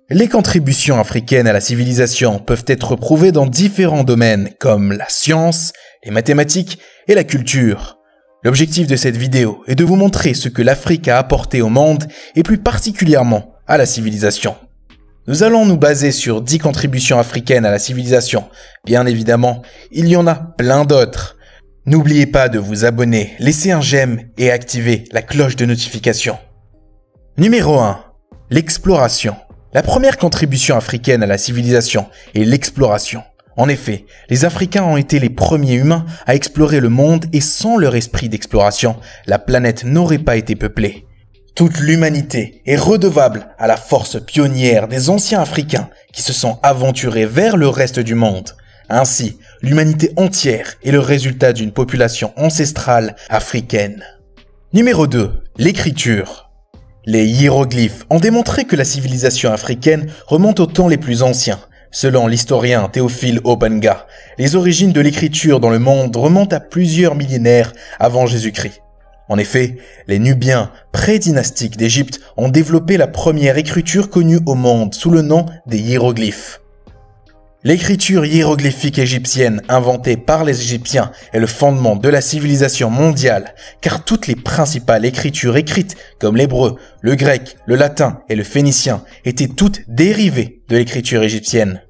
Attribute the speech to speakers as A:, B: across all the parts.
A: Les contributions africaines à la civilisation peuvent être prouvées dans différents domaines comme la science, les mathématiques et la culture. L'objectif de cette vidéo est de vous montrer ce que l'Afrique a apporté au monde et plus particulièrement à la civilisation. Nous allons nous baser sur 10 contributions africaines à la civilisation. Bien évidemment, il y en a plein d'autres. N'oubliez pas de vous abonner, laisser un j'aime et activer la cloche de notification. Numéro 1. L'exploration. La première contribution africaine à la civilisation est l'exploration. En effet, les Africains ont été les premiers humains à explorer le monde et sans leur esprit d'exploration, la planète n'aurait pas été peuplée. Toute l'humanité est redevable à la force pionnière des anciens Africains qui se sont aventurés vers le reste du monde. Ainsi, l'humanité entière est le résultat d'une population ancestrale africaine. Numéro 2. L'écriture. Les hiéroglyphes ont démontré que la civilisation africaine remonte aux temps les plus anciens. Selon l'historien Théophile Obenga, les origines de l'écriture dans le monde remontent à plusieurs millénaires avant Jésus-Christ. En effet, les Nubiens pré-dynastiques d'Égypte ont développé la première écriture connue au monde sous le nom des hiéroglyphes. L'écriture hiéroglyphique égyptienne inventée par les Égyptiens est le fondement de la civilisation mondiale, car toutes les principales écritures écrites, comme l'hébreu, le grec, le latin et le phénicien, étaient toutes dérivées de l'écriture égyptienne.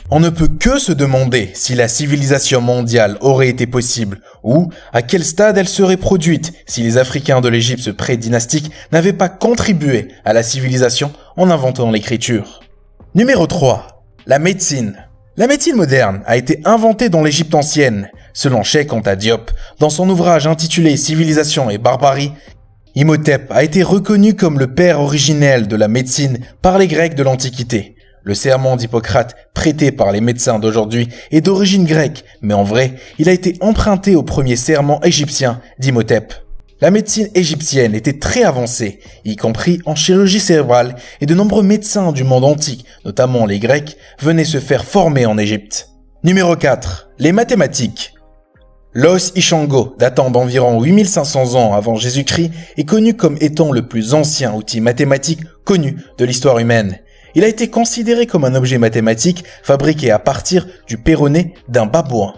A: On ne peut que se demander si la civilisation mondiale aurait été possible, ou à quel stade elle serait produite si les Africains de l'Égypte pré-dynastique n'avaient pas contribué à la civilisation en inventant l'écriture. Numéro 3. La médecine. La médecine moderne a été inventée dans l'Égypte ancienne. Selon Cheikh Anta Diop, dans son ouvrage intitulé Civilisation et barbarie, Imhotep a été reconnu comme le père originel de la médecine par les Grecs de l'Antiquité. Le serment d'Hippocrate, prêté par les médecins d'aujourd'hui, est d'origine grecque, mais en vrai, il a été emprunté au premier serment égyptien d'Imhotep. La médecine égyptienne était très avancée, y compris en chirurgie cérébrale, et de nombreux médecins du monde antique, notamment les Grecs, venaient se faire former en Égypte. Numéro 4. Les mathématiques. L'os Ishango, datant d'environ 8500 ans avant Jésus-Christ, est connu comme étant le plus ancien outil mathématique connu de l'histoire humaine. Il a été considéré comme un objet mathématique fabriqué à partir du péroné d'un babouin.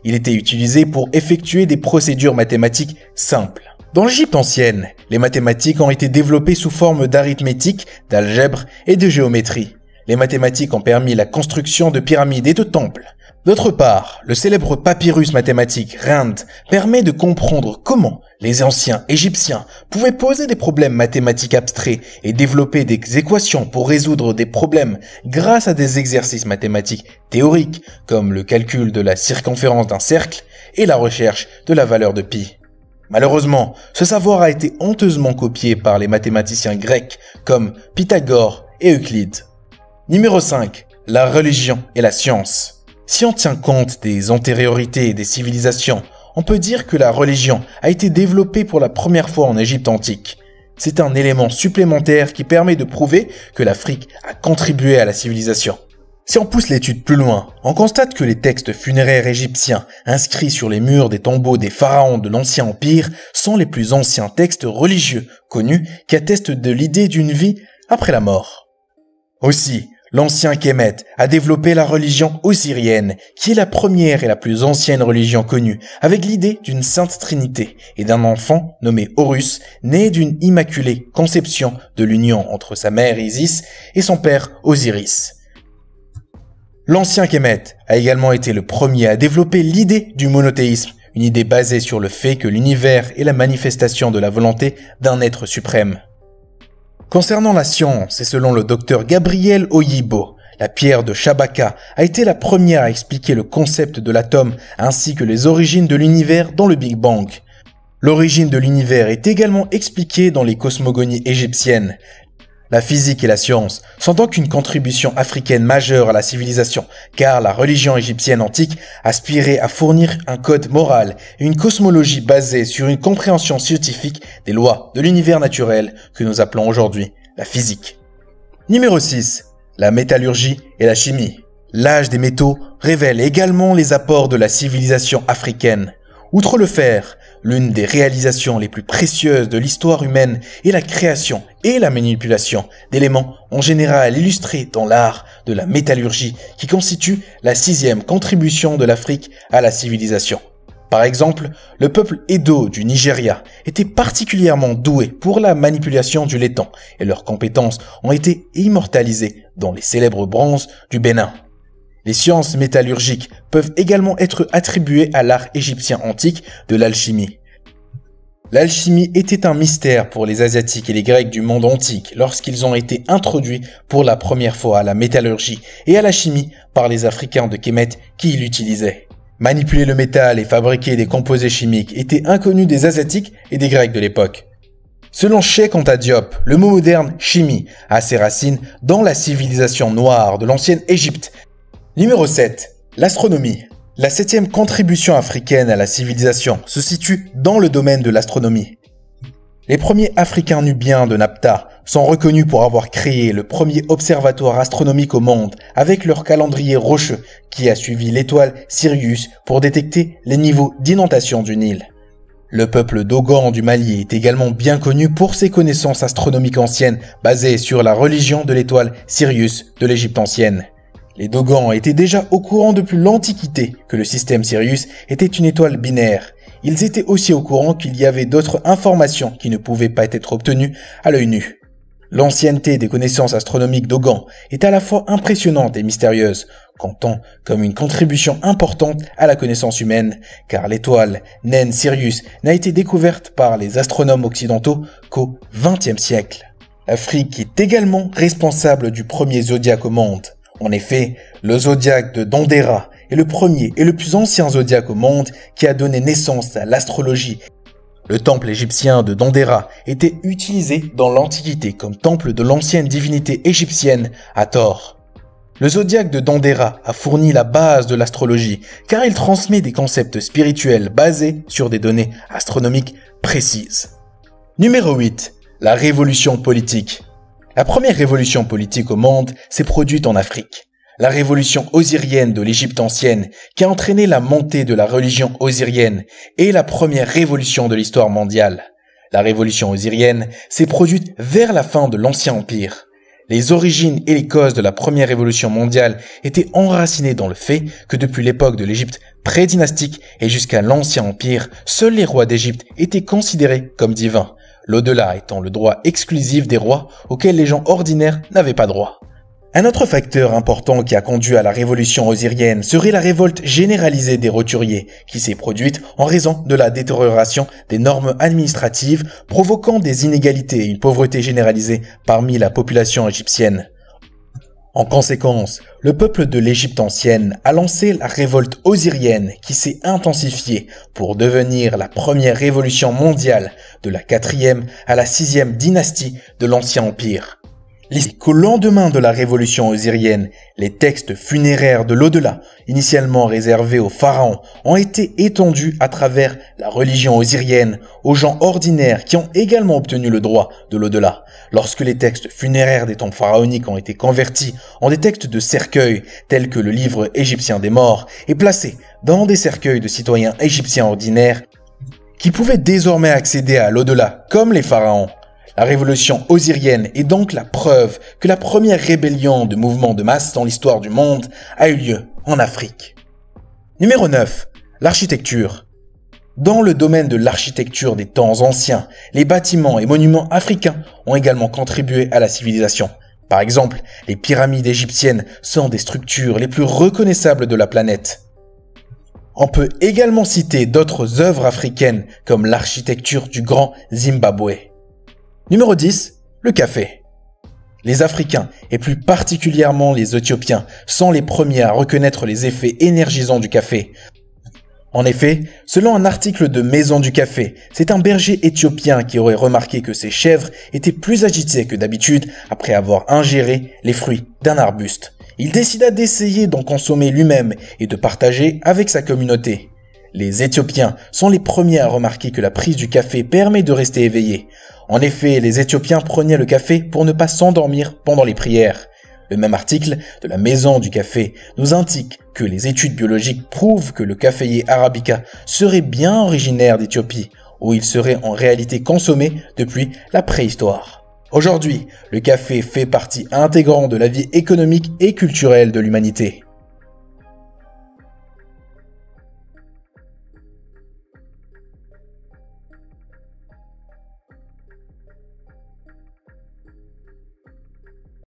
A: Il était utilisé pour effectuer des procédures mathématiques simples. Dans l'Égypte ancienne, les mathématiques ont été développées sous forme d'arithmétique, d'algèbre et de géométrie. Les mathématiques ont permis la construction de pyramides et de temples. D'autre part, le célèbre papyrus mathématique Rhind permet de comprendre comment les anciens Égyptiens pouvaient poser des problèmes mathématiques abstraits et développer des équations pour résoudre des problèmes grâce à des exercices mathématiques théoriques comme le calcul de la circonférence d'un cercle et la recherche de la valeur de pi. Malheureusement, ce savoir a été honteusement copié par les mathématiciens grecs comme Pythagore et Euclide. Numéro 5. La religion et la science. Si on tient compte des antériorités des civilisations, on peut dire que la religion a été développée pour la première fois en Égypte antique. C'est un élément supplémentaire qui permet de prouver que l'Afrique a contribué à la civilisation. Si on pousse l'étude plus loin, on constate que les textes funéraires égyptiens inscrits sur les murs des tombeaux des pharaons de l'Ancien Empire sont les plus anciens textes religieux connus qui attestent de l'idée d'une vie après la mort. Aussi, l'ancien Kémet a développé la religion osirienne, qui est la première et la plus ancienne religion connue, avec l'idée d'une sainte trinité et d'un enfant nommé Horus, né d'une immaculée conception de l'union entre sa mère Isis et son père Osiris. L'ancien Kémet a également été le premier à développer l'idée du monothéisme, une idée basée sur le fait que l'univers est la manifestation de la volonté d'un être suprême. Concernant la science, et selon le docteur Gabriel Oyibo, la pierre de Shabaka a été la première à expliquer le concept de l'atome ainsi que les origines de l'univers dans le Big Bang. L'origine de l'univers est également expliquée dans les cosmogonies égyptiennes. La physique et la science sont donc une contribution africaine majeure à la civilisation, car la religion égyptienne antique aspirait à fournir un code moral et une cosmologie basée sur une compréhension scientifique des lois de l'univers naturel que nous appelons aujourd'hui la physique. Numéro 6. La métallurgie et la chimie. L'âge des métaux révèle également les apports de la civilisation africaine. Outre le fer, L'une des réalisations les plus précieuses de l'histoire humaine est la création et la manipulation d'éléments en général illustrés dans l'art de la métallurgie qui constitue la 6e contribution de l'Afrique à la civilisation. Par exemple, le peuple Edo du Nigeria était particulièrement doué pour la manipulation du laiton et leurs compétences ont été immortalisées dans les célèbres bronzes du Bénin. Les sciences métallurgiques peuvent également être attribuées à l'art égyptien antique de l'alchimie. L'alchimie était un mystère pour les Asiatiques et les Grecs du monde antique lorsqu'ils ont été introduits pour la première fois à la métallurgie et à la chimie par les Africains de Kémet qui l'utilisaient. Manipuler le métal et fabriquer des composés chimiques était inconnu des Asiatiques et des Grecs de l'époque. Selon Cheikh Anta Diop, le mot moderne « chimie » a ses racines dans la civilisation noire de l'ancienne Égypte. Numéro 7. L'astronomie. La 7e contribution africaine à la civilisation se situe dans le domaine de l'astronomie. Les premiers Africains nubiens de Napta sont reconnus pour avoir créé le premier observatoire astronomique au monde avec leur calendrier rocheux qui a suivi l'étoile Sirius pour détecter les niveaux d'inondation du Nil. Le peuple Dogon du Mali est également bien connu pour ses connaissances astronomiques anciennes basées sur la religion de l'étoile Sirius de l'Égypte ancienne. Les Dogons étaient déjà au courant depuis l'Antiquité que le système Sirius était une étoile binaire. Ils étaient aussi au courant qu'il y avait d'autres informations qui ne pouvaient pas être obtenues à l'œil nu. L'ancienneté des connaissances astronomiques Dogon est à la fois impressionnante et mystérieuse, comptant comme une contribution importante à la connaissance humaine, car l'étoile naine Sirius n'a été découverte par les astronomes occidentaux qu'au XXe siècle. L'Afrique est également responsable du premier zodiaque au monde. En effet, le zodiaque de Dendera est le premier et le plus ancien zodiaque au monde qui a donné naissance à l'astrologie. Le temple égyptien de Dendera était utilisé dans l'Antiquité comme temple de l'ancienne divinité égyptienne Hathor. Le zodiaque de Dendera a fourni la base de l'astrologie car il transmet des concepts spirituels basés sur des données astronomiques précises. Numéro 8. La révolution politique. La première révolution politique au monde s'est produite en Afrique. La révolution osirienne de l'Égypte ancienne, qui a entraîné la montée de la religion osirienne, est la première révolution de l'histoire mondiale. La révolution osirienne s'est produite vers la fin de l'Ancien Empire. Les origines et les causes de la première révolution mondiale étaient enracinées dans le fait que depuis l'époque de l'Égypte pré-dynastique et jusqu'à l'Ancien Empire, seuls les rois d'Égypte étaient considérés comme divins. L'au-delà étant le droit exclusif des rois auquel les gens ordinaires n'avaient pas droit. Un autre facteur important qui a conduit à la révolution osirienne serait la révolte généralisée des roturiers, qui s'est produite en raison de la détérioration des normes administratives, provoquant des inégalités et une pauvreté généralisée parmi la population égyptienne. En conséquence, le peuple de l'Égypte ancienne a lancé la révolte osirienne qui s'est intensifiée pour devenir la première révolution mondiale de la 4e à la 6e dynastie de l'Ancien Empire. Qu'au lendemain de la révolution osirienne, les textes funéraires de l'au-delà, initialement réservés aux pharaons, ont été étendus à travers la religion osirienne aux gens ordinaires qui ont également obtenu le droit de l'au-delà. Lorsque les textes funéraires des temps pharaoniques ont été convertis en des textes de cercueils tels que le livre égyptien des morts et placés dans des cercueils de citoyens égyptiens ordinaires qui pouvaient désormais accéder à l'au-delà comme les pharaons. La révolution osirienne est donc la preuve que la première rébellion de mouvement de masse dans l'histoire du monde a eu lieu en Afrique. Numéro 9. L'architecture. Dans le domaine de l'architecture des temps anciens, les bâtiments et monuments africains ont également contribué à la civilisation. Par exemple, les pyramides égyptiennes sont des structures les plus reconnaissables de la planète. On peut également citer d'autres œuvres africaines comme l'architecture du Grand Zimbabwe. Numéro 10. Le café. Les Africains, et plus particulièrement les Éthiopiens, sont les premiers à reconnaître les effets énergisants du café. En effet, selon un article de Maison du Café, c'est un berger éthiopien qui aurait remarqué que ses chèvres étaient plus agitées que d'habitude après avoir ingéré les fruits d'un arbuste. Il décida d'essayer d'en consommer lui-même et de partager avec sa communauté. Les Éthiopiens sont les premiers à remarquer que la prise du café permet de rester éveillé. En effet, les Éthiopiens prenaient le café pour ne pas s'endormir pendant les prières. Le même article de la Maison du Café nous indique que les études biologiques prouvent que le caféier arabica serait bien originaire d'Éthiopie, où il serait en réalité consommé depuis la préhistoire. Aujourd'hui, le café fait partie intégrante de la vie économique et culturelle de l'humanité.